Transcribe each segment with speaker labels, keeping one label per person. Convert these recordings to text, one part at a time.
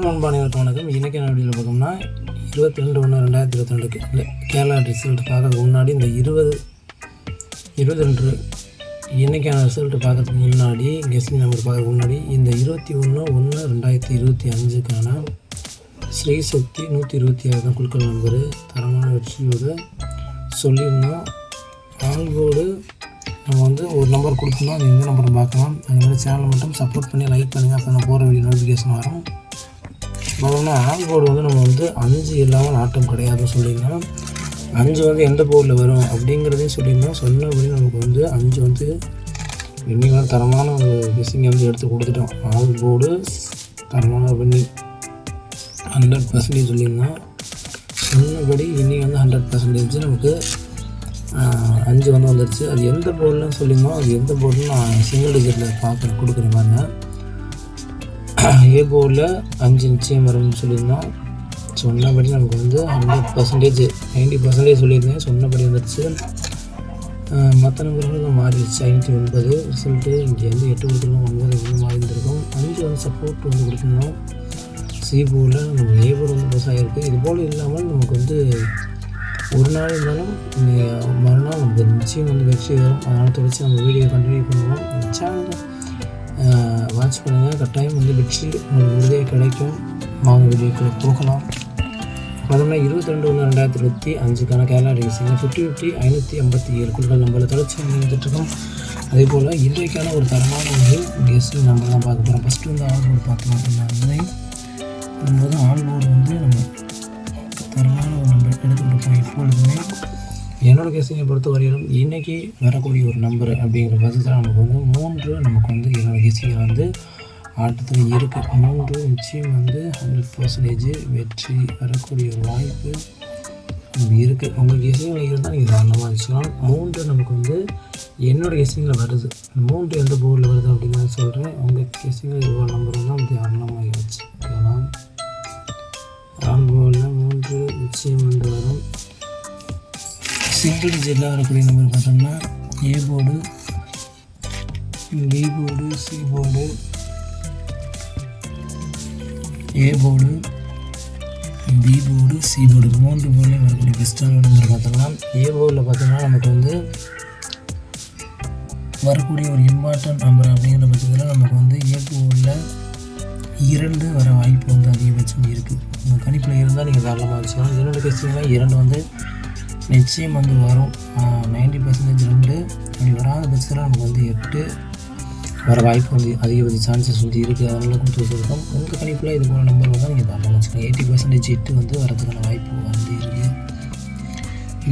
Speaker 1: அன்பானவருக்கு வணக்கம். இன்றைக்கி என்ன வீடியோவில் பார்த்தோம்னா 22/1/2022 இல்லை கேரளா ரிசல்ட் பார்க்கறதுக்கு முன்னாடி இந்த 22 இன்றைக்கான ரிசல்ட்டு பார்க்கறதுக்கு முன்னாடி கெஸ்டிங் நம்பர் பார்க்கறதுக்கு முன்னாடி இந்த 21/1/2025க்கான ஸ்ரீ சக்தி 126 தான் குழுக்கள் நம்பரு தரமான வெற்றியோடு சொல்லியிருந்தோம். ஆல்போர்டு நம்ம ஒரு நம்பர் கொடுக்கணும், அது எந்த நம்பர் பார்க்கலாம். அந்த மாதிரி சேனலை மட்டும் சப்போர்ட் பண்ணி லைக் பண்ணுங்கள், அப்போ நான் போகிற வீடியோ நோட்டிஃபிகேஷன் வரும். பார்த்தோம்னா ஆல்போர்டு நம்ம 5 இல்லாமல் ஆட்டம் கிடையாதுன்னு சொல்லியிருந்தோம். 5 எந்த போர்டில் வரும் அப்படிங்கிறதையும் சொல்லியிருந்தோம். சொன்னபடி நமக்கு 5 இன்னைக்கு தரமான ஒரு கெஸ்ஸிங்கை எடுத்து கொடுத்துட்டோம். ஆல்போர்டு தரமான வின்னிங் 100% சொல்லியிருந்தோம். சொன்னபடி இன்னைக்கு 100% நமக்கு 5 வந்துருச்சு. அது எந்த போர்டுன்னு சொல்லியிருந்தோம். அது எந்த போர்டுன்னு நான் சிங்கிள் டிஜிட்டில் கொடுக்குறேன் பாருங்க. ஏ போர்டில் 5 நிச்சயம் வரும்னு சொல்லியிருந்தோம். சொன்னபடி நமக்கு 100% 90% சொல்லியிருந்தேன். சொன்னபடி வந்துடுச்சு. மற்ற நம்பர்களும் மாறிடுச்சு. 59 ரிசல்ட்டு இங்கே 8 கொடுத்துருந்தோம், 9 மாறி இருந்திருக்கும். 5 சப்போர்ட் கொடுத்துருந்தோம். சி போர்டில் நம்ம ஏ போர்டு பாஸ் ஆகிருக்கு. இது போல் இல்லாமல் நமக்கு ஒரு நாள் இருந்தாலும் மறுநாள் நமக்கு நிச்சயம் வெற்றி வரும். அதனால் தொடர்ச்சி நம்ம வீடியோ கண்டினியூ பண்ணுவோம். சேனலை வாட்ச் பண்ணுங்கள். கட்டாயம் வெற்றி உங்களுக்கு உறுதியாக கிடைக்கும். வாங்க வீடியோக்குள்ளே போகலாம். பார்த்தோம்னா 22/1/2025க்கான கேரளா ரேசிங் 50-50 557 குழுக்கள் நம்பரில் தொடர்ச்சி வந்துட்டுருக்கோம். அதே போல் இன்றைக்கான ஒரு தரமான ஒரு கெஸ்டிங் நம்பர் தான் பார்க்க போகிறோம். ஃபஸ்ட்டு ஆல்போர்டு பார்த்தோம் அப்படின்னா ஆல்போர்டு நம்ம தரமான ஒரு நம்பர் எடுத்து கொடுப்போம். எப்பொழுதுமே என்னோடய கெஸ்டிங்கை பொறுத்த வரையிலும் இன்றைக்கி வரக்கூடிய ஒரு நம்பர் அப்படிங்கிற பட்சத்தில் நமக்கு 3 நமக்கு என்னோடய கெஸ்டிங்கை ஆட்டத்தில் இருக்குது. 3 நிச்சயம் 100% வெற்றி வரக்கூடிய ஒரு வாய்ப்பு நமக்கு இருக்குது. உங்கள் கெஸ்டிங்கில் இருந்தால் நீங்கள் தாராளமாக வச்சுக்கலாம். 3 நமக்கு என்னோடய கெஸ்டிங்கில் வருது. 3 எந்த போர்டில் வருது அப்படின்னு சொல்கிறேன். உங்கள் கெஸ்டிங்கில் இவ்வளோ நம்பர் தான் தாராளமாக வச்சுக்கலாம். ஆல்போர்டில் 3 நிச்சயம் வரும். சிங்கிள் டிஜிட்டில் வரக்கூடிய நம்பர் பார்த்தோம்னா A board, B board, C board, A board, B board, C board 3 போர்டில் வரக்கூடிய பெஸ்ட்டான நம்பர் பார்த்தோம்னா ஏ போர்டில் பார்த்தோம்னா நமக்கு வரக்கூடிய ஒரு இம்பார்ட்டன்ட் நம்பர் அப்படிங்கிற பட்சத்தில் நமக்கு ஏ போர்டில் 2 வர வாய்ப்பு அதிகபட்சம் இருக்குது. உங்கள் கணிப்பில் இருந்தால் நீங்கள் தாராளமாக வச்சுக்கலாம். என்னோடய கெஸ்டிங்கில் 2 நிச்சயம் வரும். 90% 2 அப்படி வராத பட்சத்தில் நமக்கு 8 வர வாய்ப்பு அதிகபட்ச சான்சஸ் இருக்குது. அதனால் கொடுத்து வச்சுருக்கோம். உங்கள் கணிப்பில் இது போல் நம்பர் வந்தால் நீங்கள் தாராளமாக வச்சுக்கலாம். 80% 8 வரதுக்கான வாய்ப்பு இருக்குது.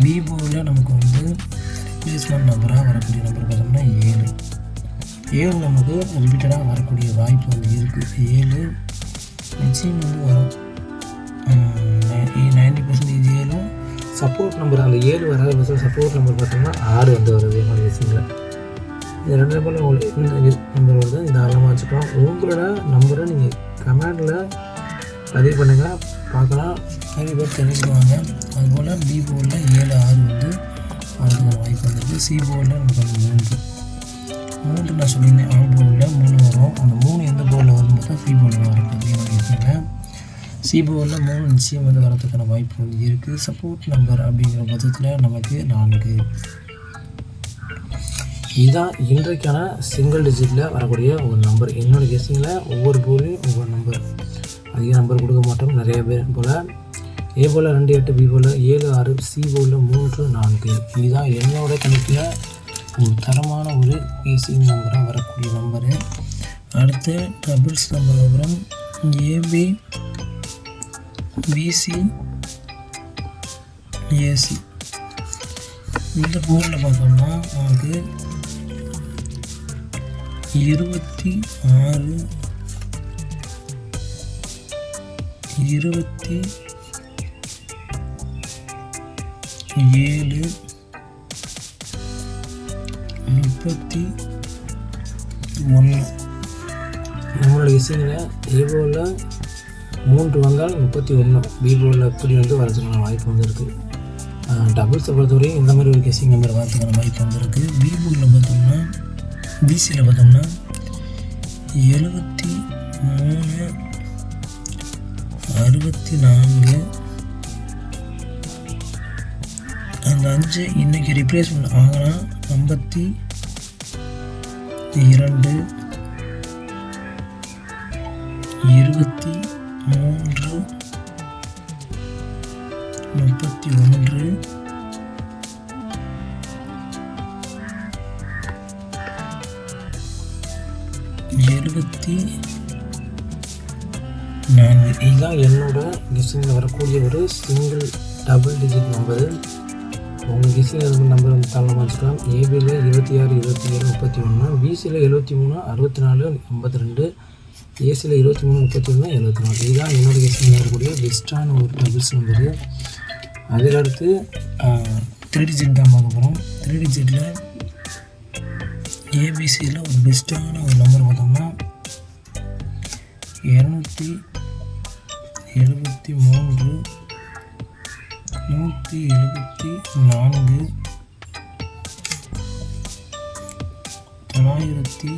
Speaker 1: பி போர்டில் நமக்கு ரிப்ளேஸ்மெண்ட் நம்பராக வரக்கூடிய நம்பர் பார்த்தோம்னா 7 நமக்கு ரிப்பீட்டடாக வரக்கூடிய வாய்ப்பு இருக்குது. 7 நிச்சயம் வரும். 90% 7 சப்போர்ட் நம்பர். அந்த 7 வராத பட்சம் சப்போர்ட் நம்பர் பார்த்தோம்னா 6 வருது என்னோட விஷயங்கள். இந்த 2 நம்பரில் உங்களுக்கு இந்த நம்பர் இந்த தாராளமாக வச்சுக்கலாம். உங்களோட நம்பரை நீங்கள் கமெண்டில் பதிவு பண்ணுங்கள், பார்க்கலாம். நிறைய பேர் தெரிஞ்சுக்குவாங்க. அதுபோல் பி போர்டில் 7 6 வரதுக்கான வாய்ப்பு வந்துருக்கு. சி போர்டில் நமக்கு 3 நான் சொல்லியிருந்தேன். ஆல் போர்டில் 3 வரும். அந்த 3 எந்த போர்டில் வரும்னு பார்த்தா சி போர்டில் வரும் என்னோட விஷயங்கள். சி போர்டில் 3 நிச்சயம் வரதுக்கான வாய்ப்பு இருக்குது. சப்போர்ட் நம்பர் அப்படிங்கிற பட்சத்தில் நமக்கு 4. இதுதான் இன்றைக்கான சிங்கிள் டிஜிட்டில் வரக்கூடிய ஒரு நம்பர். என்னோடய கெஸ்டிங்கில் ஒவ்வொரு போர்ட்லையும் ஒவ்வொரு நம்பர், அதிக நம்பர் கொடுக்க மாட்டோம். நிறைய பேர் போல் ஏ போல் 2 8, பி போல் 7 6, சி போர்டில் 3 4. இதுதான் என்னோடய கணிப்பில் ஒரு தரமான ஒரு கெஸ்டிங் நம்பராக வரக்கூடிய நம்பரு. அடுத்து டபுள்ஸ் நம்பர் அப்புறம் ஏபி, பிசி, ஏசி இந்த போர்டில் பார்த்தோம்னா நமக்கு 26 27 31 நம்மளோட விஷயங்களை ஏ போர்டில் 3 வந்தால் 31, பி போர்டில் எப்படி வரதுக்கான வாய்ப்பு இருக்குது. டபுள்ஸை பொறுத்தவரையும் இந்த மாதிரி ஒரு கெஸ்ஸிங் நம்பர் வரதுக்கான வாய்ப்பு இருக்குது. பி போர்டில் பார்த்தோம்னா பிசியில் பார்த்தோம்னா 73 64. அந்த 5 இன்றைக்கி ரிப்ளேஸ்மெண்ட் ஆகினா 52, 23, 31, 74. இதுதான் என்னோட கெஸ்ஸிங்கில் வரக்கூடிய ஒரு சிங்கிள் டபுள் டிஜிட் நம்பரு. உங்கள் கெஸ்ஸிங் நம்பர் வந்து தாராளமாக வச்சுக்கலாம். ஏபியில் 26, 27, 31, பிசியில் 73, 64, 52, ஏசியில் 23, 31, 74. இதுதான் என்னோட கெஸ்ஸிங்கில் வரக்கூடிய பெஸ்ட்டான ஒரு டபுள்ஸ் நம்பரு. அதுக்கடுத்து 3 டிஜிட் தான் பார்க்க போகிறோம். 3 டிஜிட்டில் ஏபிசியில் ஒரு பெஸ்ட்டான ஒரு நம்பர் பார்த்தோம்னா 273, 174, 934,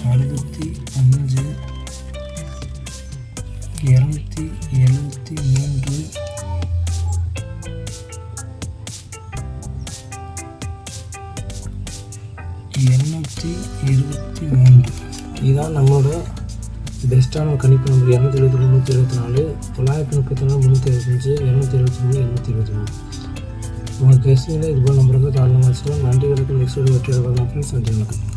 Speaker 1: 365, 273, 823. இதுதான் நம்மளோட பெஸ்ட்டான கணிப்பு நம்பர். 273, 324, 934, 325, 223, 823. உங்கள் கெஸ்டிங்கில் இதுபோல் நம்பருக்கு தாராளமாக வச்சுக்கலாம். நன்றி வணக்கம். நெக்ஸ்ட் வீடியோ வெற்றியாக பார்க்கலாம் ஃப்ரெண்ட்ஸ். நன்றி வணக்கம்.